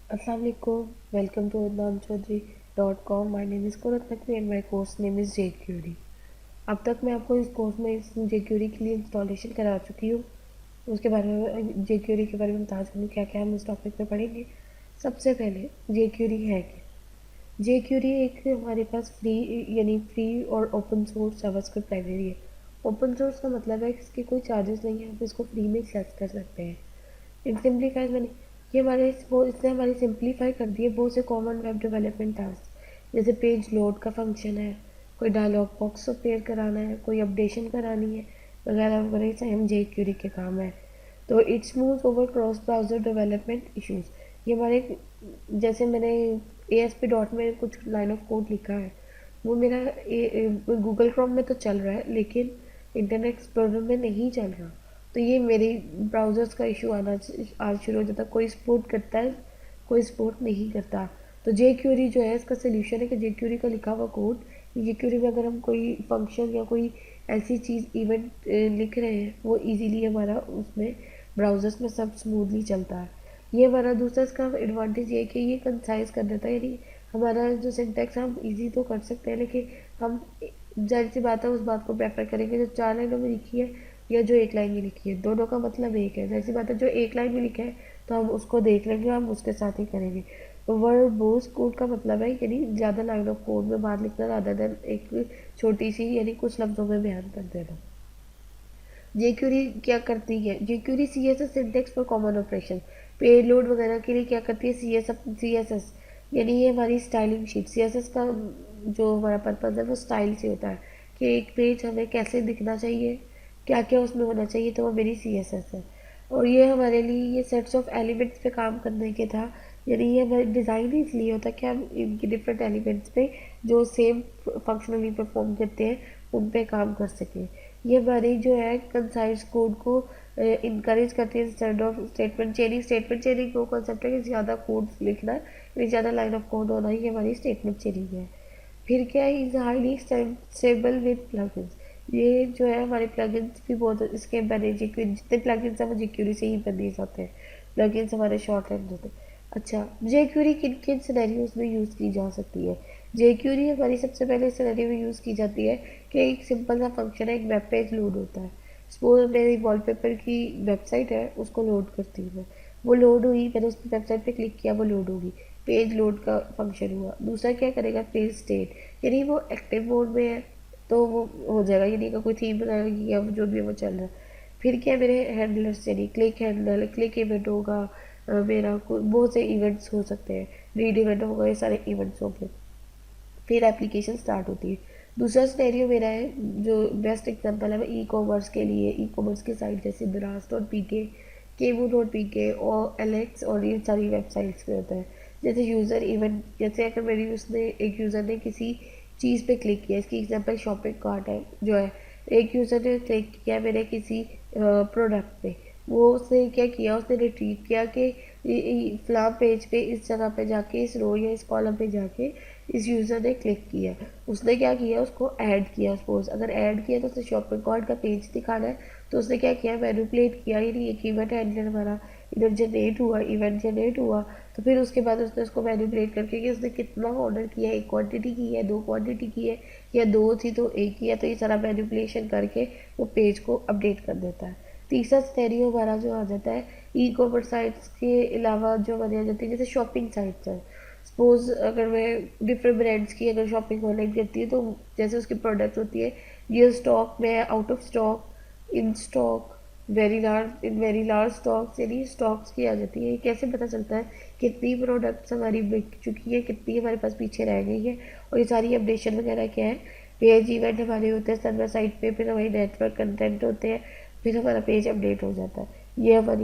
अस्सलाम वालेकुम, welcome to adnanchaudhary.com। My name is Qurat Naqvi and my course name is jQuery। अब तक मैं आपको इस कोर्स में इस jQuery के लिए इंस्टॉलेशन करा चुकी हूँ। उसके बारे में jQuery के बारे में बता चुकी हूँ क्या क्या हम इस टॉपिक में पढ़ेंगे। सबसे पहले jQuery है क्या। jQuery एक हमारे पास फ्री और ओपन सोर्स जावास्क्रिप्ट लाइब्रेरी है। ओपन सोर्स का मतलब है कि इसके कोई चार्जेस नहीं है, आप इसको फ्री में एक्सेस कर सकते हैं। इन सिंप्लीफाइज मैंने ये हमारे वो इसने हमारी सिंप्लीफाई कर दी है बहुत से कॉमन वेब डेवलपमेंट टास्क। जैसे पेज लोड का फंक्शन है, कोई डायलॉग बॉक्स अपडेट कराना है, कोई अपडेशन करानी है वगैरह वगैरह, चाहे हम jQuery के काम है। तो it's move over cross browser development issues. ये हमारे जैसे मैंने ASP.NET में कुछ लाइन ऑफ कोड लिखा है, वो मेरा गूगल क्रोम में तो चल रहा है लेकिन इंटरनेट एक्सप्लोरर में नहीं चल रहा। तो ये मेरी ब्राउज़र्स का इशू आज शुरू हो जाता है। कोई सपोर्ट करता है, कोई सपोर्ट नहीं करता। तो jQuery जो है इसका सोल्यूशन है कि jQuery का लिखा हुआ कोड, jQuery में अगर हम कोई फंक्शन या कोई ऐसी चीज़ इवेंट लिख रहे हैं, वो इजीली हमारा उसमें ब्राउज़र्स में सब स्मूथली चलता है। ये हमारा दूसरा इसका एडवांटेज ये है कि ये कंसाइज कर देता है, यानी हमारा जो सिंटैक्स हम इजी तो कर सकते हैं लेकिन हम जाहिर सी बात है उस बात को प्रेफर करेंगे जो 4 लाइनों में लिखी है या जो 1 लाइन में लिखी है। दोनों का मतलब एक है। जाहिर सी बात है जो 1 लाइन में लिखा है तो हम उसको देख लेंगे, हम उसके साथ ही करेंगे। तो वर्बोस कोड का मतलब है यानी ज़्यादा लाइन ऑफ कोड में बात लिखना ज़्यादा देन एक छोटी सी यानी कुछ लफ्ज़ों में बयान कर देना। jQuery क्या करती है, jQuery CSS syntax for common operation. Page load वगैरह के लिए क्या करती है CSS, यानी ये हमारी स्टाइलिंग शीट। CSS का जो हमारा पर्पज़ है वो स्टाइल से होता है कि एक पेज हमें कैसे दिखना चाहिए, क्या क्या उसमें होना चाहिए, तो वो मेरी CSS है। और ये हमारे लिए ये सेट्स ऑफ एलिमेंट्स पे काम करने के था, यानी ये हमारे डिज़ाइन ही इसलिए होता है कि हम इनके डिफरेंट एलिमेंट्स पे जो सेम फंक्शनली परफॉर्म करते हैं उन पे काम कर सकें। ये हमारी जो है कंसाइज कोड को इनकरेज करती है इंस्टेड ऑफ स्टेटमेंट चेनिंग। स्टेटमेंट चेनिंग वो कॉन्सेप्ट है कि ज़्यादा कोड लिखना है, यानी ज़्यादा लाइन ऑफ कोड होना ही हमारी स्टेटमेंट चेनिंग है। फिर क्या है, is highly stable with plugins. ये जो है हमारे प्लगइन्स भी बहुत इसके बने जितने प्लगइन्स हैं वो jQuery से ही बने जाते हैं। प्लगइन्स हमारे शॉर्ट हैंड होते हैं। अच्छा, jQuery किन किन सिनेरियोज में यूज़ की जा सकती है। jQuery हमारी सबसे पहले सिनेरियो में यूज़ की जाती है कि एक सिंपल सा फंक्शन है, एक वेब पेज लोड होता है। सपोज मेरी वॉलपेपर की वेबसाइट है, उसको लोड करती हूँ मैं। वो लोड हुई, मैंने उस वेबसाइट पे क्लिक किया, वो लोड होगी। पेज लोड का फंक्शन हुआ। दूसरा क्या करेगा, पेज स्टेट, यानी वो एक्टिव मोड में है तो वो हो जाएगा, यानी का कोई थीम बनाएगी या जो भी वो चल रहा है। फिर क्या मेरे हैंडलर्स, यानी क्लिक हैंडल, क्लिक इवेंट होगा, मेरा बहुत से इवेंट्स हो सकते हैं, रीड इवेंट होगा, ये सारे इवेंट्स होंगे। फिर एप्लीकेशन स्टार्ट होती है। दूसरा सिनेरियो मेरा है जो बेस्ट एग्जांपल है वो ई कॉमर्स के लिए, ई कॉमर्स की साइट जैसे दराज.pk, केमू.pk और एलेक्स और ये सारी वेबसाइट्स पे होता है। जैसे यूज़र इवेंट, जैसे अगर मेरी उसने एक यूज़र ने किसी चीज़ पे क्लिक किया, इसकी एग्जांपल शॉपिंग कार्ट है जो है, एक यूज़र ने क्लिक किया मेरे किसी प्रोडक्ट पे, वो उसने क्या किया, उसने रिट्रीव किया कि फ़लाँ पेज पे इस जगह पे जाके इस रो या इस कॉलम पे जाके इस यूज़र ने क्लिक किया। उसने क्या किया, उसको ऐड किया। सपोज अगर ऐड किया तो उसे शॉपिंग कार्ट का पेज दिखाना है, तो उसने क्या किया, मैनिपुलेट किया, यानी एक इवेंट हैंडलर हमारा इधर जनरेट हुआ, इवेंट जनरेट हुआ। तो फिर उसके बाद उसने उसको मैनिपुलेट करके कि उसने कितना ऑर्डर किया है, एक क्वांटिटी की है, 2 क्वांटिटी की है या 2 थी तो 1 ही है, तो ये सारा मैनिपुलेशन करके वो पेज को अपडेट कर देता है। तीसरा सिनेरियो हमारा जो आ जाता है ई कॉमर्स साइट्स के अलावा जो हमारी आ जाती है जैसे शॉपिंग साइट्स है। सपोज अगर मैं डिफरेंट ब्रांड्स की अगर शॉपिंग ऑनलाइन करती है तो जैसे उसकी प्रोडक्ट होती है, ये स्टॉक में, out of stock, in stock, very large stocks, यानी स्टॉक्स की आ जाती है। ये कैसे पता चलता है कितनी प्रोडक्ट्स हमारी बिक चुकी है, कितनी हमारे पास पीछे रह गई है। और ये सारी अपडेशन वगैरह क्या है, पेज इवेंट हमारे होते हैं सर्वर साइट पे, फिर हमारे नेटवर्क कंटेंट होते हैं, फिर हमारा पेज अपडेट हो जाता है। ये हमारी